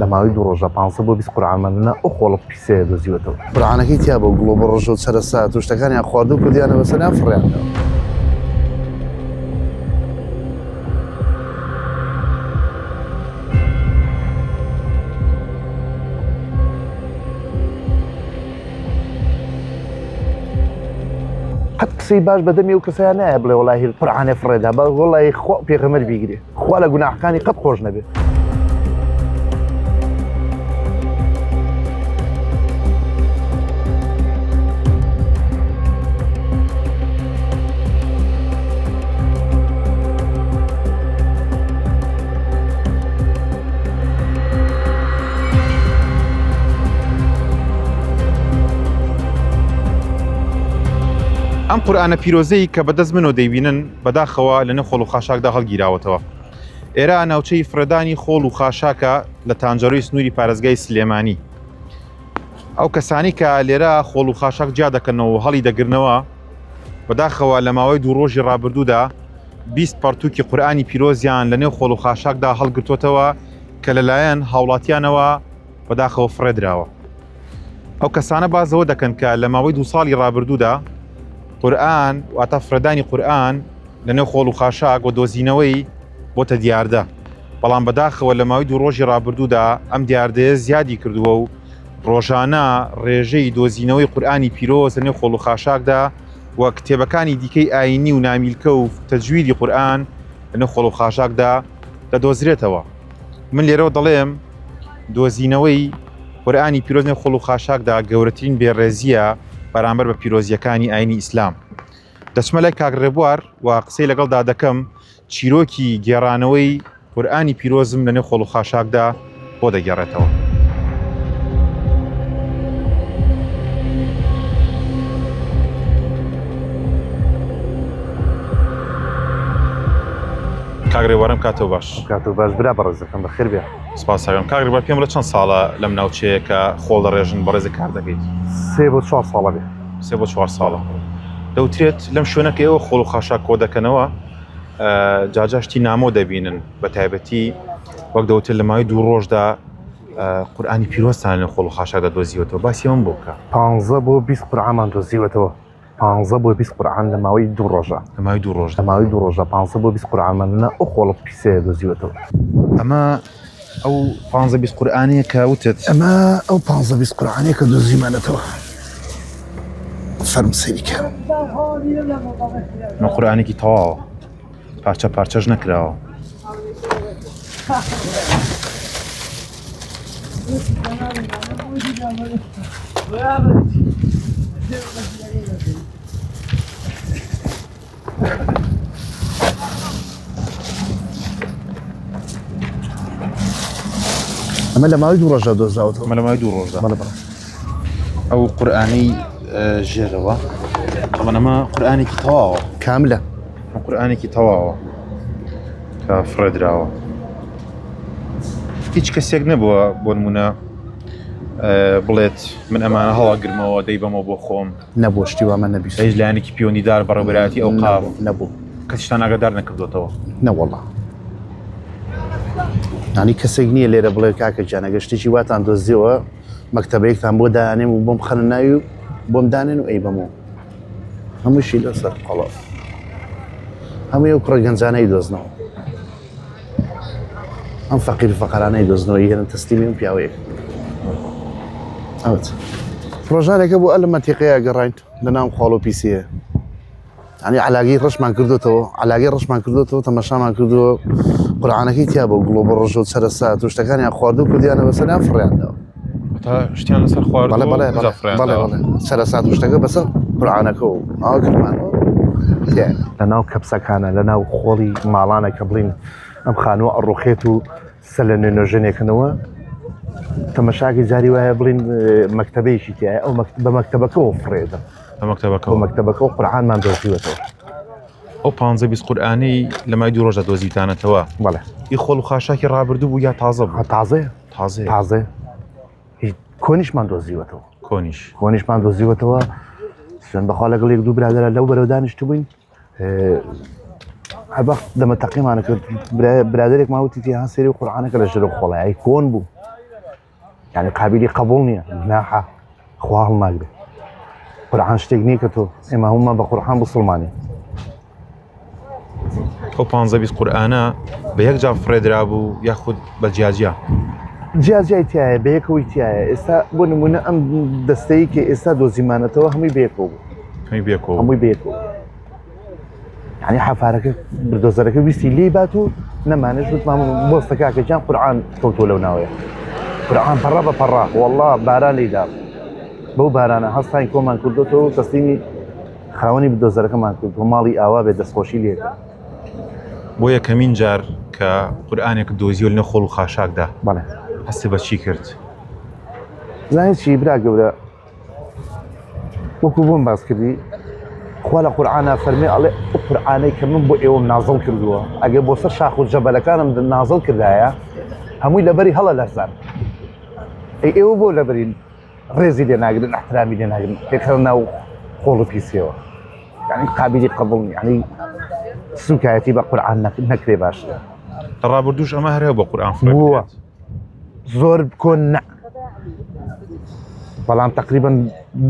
لەماوەی 2 ڕۆژە 500 بۆ 20 قورعانمانە ئەو خۆڵە پیسەیە دۆزیوەتەوە. قورعانەکەی تیا بە گوڵۆ بە ڕۆژ و سەرە سات و شتەکانیان خواردو و کردیانە بەسەریان فڕیاندەوە. قەت قسەی باش بەدەمی و کەسیان نایە بڵێ وەڵاهی قورعانێ فڕێدا بە وەڵاهی خوا پێغەمبەر بیگرێ خوا لە گوناحەکانی قەت خۆش نەبێت. ئەم قورئانە پیرۆزەی کە بەدەست منەوە دەیبینن بەداخەوە لەنێو خۆڵ و خاشاکدا هەڵگیراوەتەوە. ئێرە ناوچەی فرەدانی خۆڵ و خاشاکە لە تانجەڕووی سنووری پارێزگای سلێمانی. ئەو کەسانی کە لێرە خۆڵ و خاشاک جیا دەکەنەوە و هەڵی دەگرنەوە بەداخەوە لە ماوەی 2 ڕۆژی ڕابردوودا 20 پەرتووکی قورئانی پیرۆزیان لەنێو خۆڵ و خاشاکدا هەڵگرتوتەوە کە لەلایەن هاوڵاتیانەوە بەداخەوە فڕێدراوە. ئەو کەسانە بازەوە دەکەن کە لە ماوەی 2 ساڵی ڕابردوودا قورئان واتە فرەدانی قورئان لەنێو خۆڵ و خاشاک و دۆزینەوەی بۆتە دیاردە. بەڵام بەداخەوە لە ماوەی 2 ڕۆژی ڕابردوودا ئەم دیاردەیە زیادی کردووە و ڕۆژانە ڕێژەی دۆزینەوەی قورئانی پیرۆز لەنێو خۆڵ و خاشاکدا و کتێبەکانی دیکەی ئاینی و نامیلکە و تەجویدی قورئان لەنێو خۆڵ و خاشاکدا دەدۆزرێتەوە. من لێرەوە دەڵێم دۆزینەوەی قورئانی پیرۆز لەنێو خۆڵ و خاشاکدا گەورەترین بێڕێزیە بەرامبەر بە پیرۆزیەکانی ئاینی ئیسلام. دەچمە لای کاک ڕێبوار و قسەی لەگەڵدا دەکەم چیرۆکی گێڕانەوەی قورئانی پیرۆزم لەنێو خۆڵ و خاشاکدا بۆ دەگێڕێتەوە. کاک ڕێبوارم کاتەوە باش. کاتۆ باش برا بەڕێزەکەم بەخێر بێ. سپاس ساگەم. کاک ڕێبوار پێم بڵێ چەند ساڵە لەم ناوچەیە کە خۆڵ دەڕێژن بەڕێزە کار دەکەیت؟ 3 بۆ 4 ساڵە بێ. 3 بۆ 4 ساڵە. دەوترێت لەم شوێنەکە ئێوە خۆڵ و خاشاک کۆ دەکەنەوە جاجاشتی نامۆ دەبینن بە تایبەتی وەک دەوترێت لە ماوەی 2 ڕۆژدا قورئانی پیرۆزتان لە خۆڵ و خاشاکدا دۆزیوەتەوە. باسی ئەوم بۆ بکە. 15 بۆ 20 قورعانمان دۆزیوەتەوە. 15 بۆ 20 قورعان لە ماوەی 2 ڕۆژە. لە ماوەی 2 ڕۆژدا. لە ماوەی 2 ڕۆژە 15 بۆ 20 قورعانمانە ئەو خۆڵە پیسەیە دۆزیوەتەوە. ئەمە ئەو 15-20 قورئانەیە کە وتت. ئەمە ئەو 15-20 قورعانەیە کە دۆزیمانەتەوە. فەرم سەیریکە. ئەمە قورئانێکی تەواوە. پارچە پارچەش نەکراوە. ئەمە لە ماوەی 2 ڕۆژە دۆزراوەتەوە. ئەمە لە ماوەی 2 ڕۆژدا. بەڵێ بەڵێ. ئەو قورئانەی ژێرەوە ئەمە قورئانێکی تەواوە. کاملە. ئەم قورئانێکی تەواوە کە فڕێدراوە. هیچ کەسێک نەبووە بۆ نمونە بڵێت من ئەمانە هەڵاگرمەوە دەیبەمەوە بۆ خۆم. نەبوو شتی وامە نەبیست. هیچ لایەنێکی پیۆنیدار بەڕێوەبەرایەتی ئەو قاو نەبوو. کەسیشتان ئاگادار نەکردوێتەوە. نەوەڵڵا. یانی کەسێک نییە لێرە بڵێ کاکە گیان ئەگەر شتێکی واتان دۆزیەوە مەکتەبەیەکتان بۆ دانێم و بۆم خەنە ناوی و بۆم دانێن و ئەیبەمەوە. هەمووشی لەسەر قەڵەف. هەمووی ئەو کوڕە گەنجانەی دۆزنەوە. ئەم فەقیر فەقەرانەی دۆزنەوە هێنن تەسلیمی ئەم پیاوەیەک. ئەوت. پرۆژارێکە بۆ ئە لە مەنتیقەیە گەڕاین لەناو خۆڵ و پیسیە. یعنی علاگەی ڕەشمان کردوتەوە، علاگەی ڕەشمان کردوتەوە تەماشامان کردووە قورعانەکەی تیا بە گوڵۆ بە ڕۆژ و سەرە سات و شتەکانیان خواردو و کردیانە بەسەریان فڕیاندەوە. تا شتیان لەسەر خواردووە. بەڵێ سەرە سات و شتەکە بەسەر قورعانەکە و ئەوە کردمانەوە. لەناو کەپسەکانە لەناو خۆڵی ماڵانە کە بڵین ئەم خانووە ئەڕوخێت و سە لە نوێنۆژنێکنەوە تەمەشاکی جاری وایە بڵین مەکتەبەیەکی تایە ئەو بە مەکتەبەکەەوە فڕێدە. بە مەکتەبەکە و قورعانمان دۆزیوەتەوە. ئەو 15-20 قورئانەی لە مای 2 ڕۆژە دۆزیتانەتەوە. بەڵێ. ئی خۆڵ و خاشاکی ڕابردوو بوو یا تازە بوو؟ تازەیە. تازەیە. هیچ کۆنیشمان دۆزیوەتەوە. کۆنیشمان دۆزیوەتەوە. سوێن بەخوا لەگەڵ 1-2 برادەرە لەو بەرەو دانیشتو بووین. هەر بەخت دەمە تەقیمانە کرد برادێک ماوەتی تێها سێری قورعانەکە لە ژێر خۆڵایە کۆن بوو. يعني قابلی قبول نییە ناحە خوا هەڵناگرێت قورئان شتێک نییە کە تۆ ئێمە هەمومان بە قورئان بسڵمانی ئەو 15 قورئانە بە یەک جا فڕێدرا بوو یاخود بە جیاجیا جیاجای تایە بە یەکەوەی تایە ئێستا بۆ نمونە ئەم دەستەیە کە ئێستا دۆزیمانەتەوە هەمووی بەیەکەوە بوو هەمووی بەیەکەوە يعني حفارەکە بردۆزەرەکە ویستی لێی بات و نەمانەش وتمان بۆستە کاکەجان قورئان کەوتۆ لەو ناوەیە قورئان پەڕە بە پەڕە وەڵڵا باران لێدا بەو بارانە هەستانی کۆمان کردوتەوە و تەسلیمی خاوەنی بدۆزەرەکەمان کرد و ماڵی ئاوا بێ دەستخۆشی لێکە بۆ یەکەمین جار کە قورئانێک دۆزیۆ لە خۆڵ و خاشاکدا بەڵێ هەستی بە چی کرد زانیت چی برا گەورە وەکو بۆم باس کردی خوا لە قورئانە فەرمێ ئەڵێ ئەو قورئانەی کە من بۆ ئێوەم نازڵ کردووە ئەگەر بۆ سەر شاخ و جەبەلەکانم نازڵ کردایە هەمووی لەبەری هەڵە لەرزان ئێوە بۆ لەبەرین ڕێزی لێ ناگرن احترامی لێ ناگرن پێکەڵ ناو خۆڵ و پیسەوە یعنی قابلی قبول یعنی سوکایەتی بە قورئان نەکرێ باشە لە ڕابردووش ئەمە هەرێ بە قورئان بووە زۆر کۆن نە بەڵام تقریبا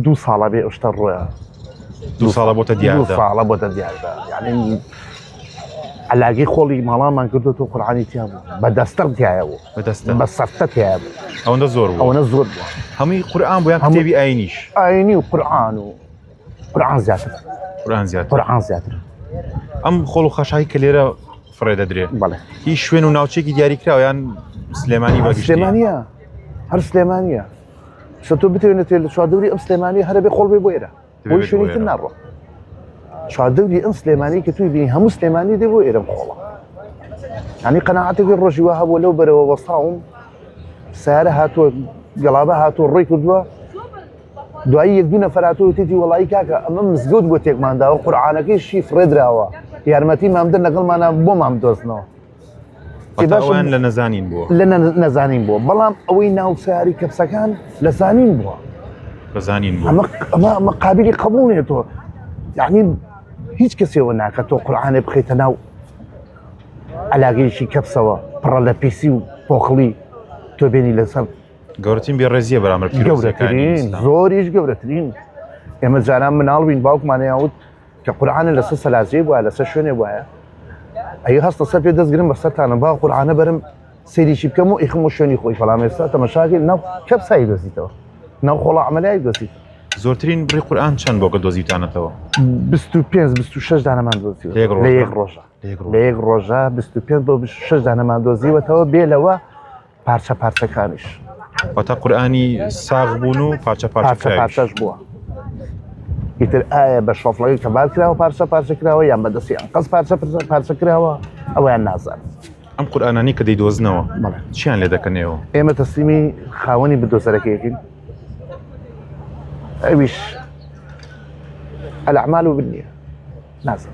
2 ساڵە بێ ئەو شتە ڕۆیە 2 ساڵە بۆتە دیاردا 2 ساڵە بۆتە دیاردا یعنی علاگەی خۆڵی ماڵامان کردوتەوە قورئانی تیا بوو بە دەستەر تایە بوو بە سەفتە تایە بوو ئەوەندە زۆر بوو ئەوەنە زۆر بووە هەمووی قورئان بۆ یان کتێبی ئاینیش ئاینی و قورئان و قورئان زیاتر قورئان زیاتر ئەم خۆڵ و خەشایی کە لێرە فڕێ دەدرێت بەڵێ هیچ شوێن و ناوچێکی دیاریکراوە یان سلێمانی بەگشتی سلێمانیە هەر سلێمانیە تۆ بتوێنێت لە چواردەوری ئەم سلێمانی هەرە بێ خۆڵ بێ بۆ ئێرە بۆی شوێنی تر ناڕۆ چواردەوری ئەم سلێمانی کە توی بینی هەموو سلێمانی دێ بۆ ئێرەم خۆڵە ینی قەناعەتێکی ڕۆژی وا هەبووە لەو بەرەوە وەستاوم سیارە هاتووە گەڵابە هاتووە ڕێی کردووە دوایی یەک دوو نەفەر هاتووە تێتی وەڵایی کاکە ئەمە مزگەوت بۆ تێکمانداوە قورئانەکەیشی فڕێدراوە یارمەتی مامدە لەگەڵمانە بۆ مام دۆستنەوە ئەوان لە نەزانین بووە لە نەزانین بووە بەڵام ئەوەی ناو سیاری کەپسەکان لە زانین بووە بەزانین بووە ئەمە قابلی قبول نێتەوە یعنی هیچ کەسێەوە ناکە تۆ قورئانێ بخەیتە ناو علاگەیەکی کەپسەوە پڕە لە پیسی و پۆخڵی تۆ بێنی لەسەر گەورەترین بێڕێزیە بەرامبەر گەورەترین زۆریش گەورەترین ئێمە جاران مناڵبووین باوکمانەیەوت کە قورئانە لەسەر سەلاجێ وایە لەسەر شوێنێ وایە ئەی هەستە سەر پێ دەستگرم بەسەرتانە با قورئانە بەرم سەیریشی بکەم و ئیخم و شوێنی خۆی فەڵام ئێستا تەماشاکە ناو کەپسایی دۆزیتەوە ناو خۆڵە عەمەلیای دۆزیت زۆرترین بڕی قورئان چەند بۆ کە دۆزیتانەتەوە 25-26 دانەمان دۆزیوە لە یەک ڕۆژە لە یەک ڕۆژە 25 بۆ 26 دانەمان دۆزیوەتەوە بێ لەوە پارچە پارچەکانیش واتە قورئانی ساغ بوون و پارچە پارچەش بووە ئیتر ئایا بە شۆفڵەکەی کەبار کراوە پارچە پارچە کراوە یان بەدەستی ئەنقەز پارچە کراوە ئەویان نازان ئەم قورئانانی کە دەیدۆزنەوە چیان لێ دەکەنەوە ئێمە تەسلیمی خاوەنی بدۆزەرەکەیەکین ئەویش الأعمال بالنية نازل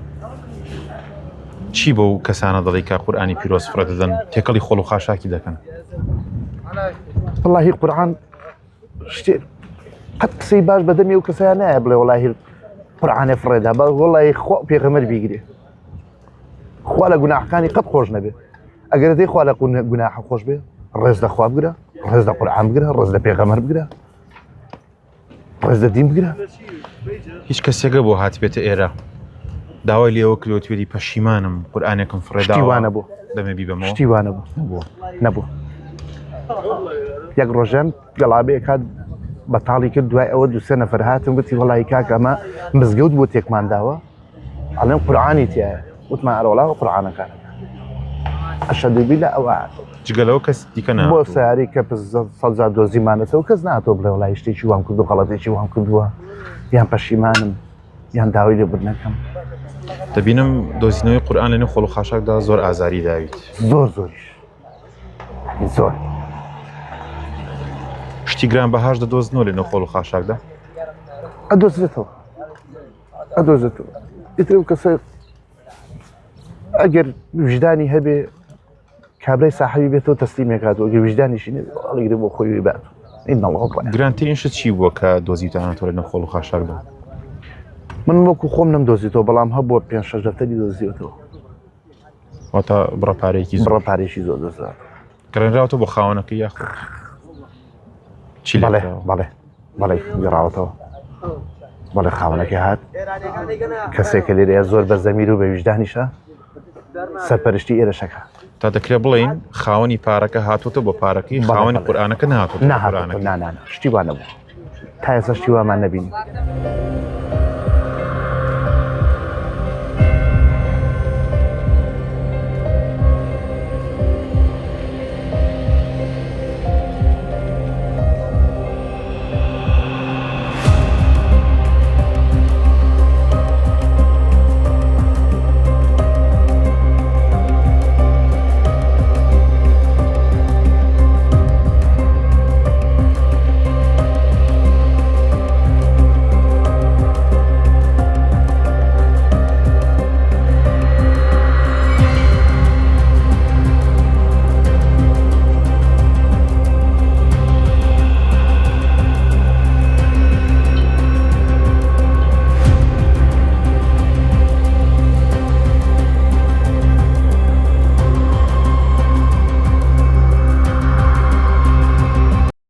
چی بۆ کەسانە دەڵی کا قورئانی پیرۆز فڕە دەدەن تێکەڵی خۆڵ و خاشاکی دەکەن والله قورئان شتێ قەت قسەی باش بەدەمی ئەو کەسەیان نایە بڵێ وڵی قورئانێ فڕێدا بە وڵی خوا پێغەمبەر بیگرێ خوا لە گوناحەکانی قەت خۆش نەبێ ئەگەر دەی خوا لە گوناحە خۆش بێ ڕێز لە خوا بگرە ڕێز لە قورئان بگرە ڕێز لە پێغەمبەر بگرە ڕێز لە دین بگرە هیچ کەسێکە بۆ هاتبێتە ئێرە داوای لێەوە کردوە توێری پەشیمانم قورئانێکم فڕێدا شتیوانە بوو دەمە بیبەمەوە شتیوانە بوو نەبوو یەک ڕۆژێن گەڵابێ کات بەتاڵی کرد دوای ئەوە دووسێ نەفەر هاتم گوتی وەڵی کاکە ئەمە مزگەوت بۆ تێکمانداوە ئەڵێم قورئانی تایە وتمان ئەرەوەڵاوە قورئانەکانە ئەشهەدو بیللا ئەو جگەلەوە کەس دیکە بۆ سیاری کە سەڵجار دۆزیمانێتەوە کەس ناتۆ بڵێ وڵی شتێکی وام کردو غەڵەتێکی وام کردووە یان پەشیمانم یان داوای لێبوردنەکەم دەبینم دۆزینەوەی قورئان لەنێو خۆڵ و خاشاکدا زۆر ئازاری داویت زۆریش زۆر شتی گران بەهاش دەدۆزنەوە لەنێو خۆڵ و خاشاکدا ئەدۆزرێتەوە ئیتر ئەو کەسە ئەگەر وجدانی هەبێ کابرای ساحەبی بێتەوە تەسلیمێکاتەوە ئەگەر وجدانیشی نەبێ ئەڵێگرێ بۆ خۆی بات گرانترین شت چی بووە کە دۆزیتانەوە لەنێو خۆڵ و خاشاکدا من وەکو خۆم نەمدۆزیتەوە بەڵام هەبووە 5-6 دەفتەری دۆزیوەتەوە واتە بڕەپارێکی زۆر گەڕێنراوەتە بۆ خاوەنەکەی یاخود چی بەڵێ لێتەوە؟ بەڵێ بەڵێ گەڕاوەتەوە بەڵێ خاوەنەکە هات کەسێکە لێرەیە زۆر بەرزەمیر و بە ویژدانیشە سەرپەرشتی ئێرەشەکە تا دەکرێت بڵین خاوەنی پارەکە هاتوتە بۆ پارەکەی خاوەنی قورئانەکە نهاتوتە بۆ نەهاتۆ قورئانەکە. نانانە شتی وانە بوو تا ئێستا شتی وامان نەبینی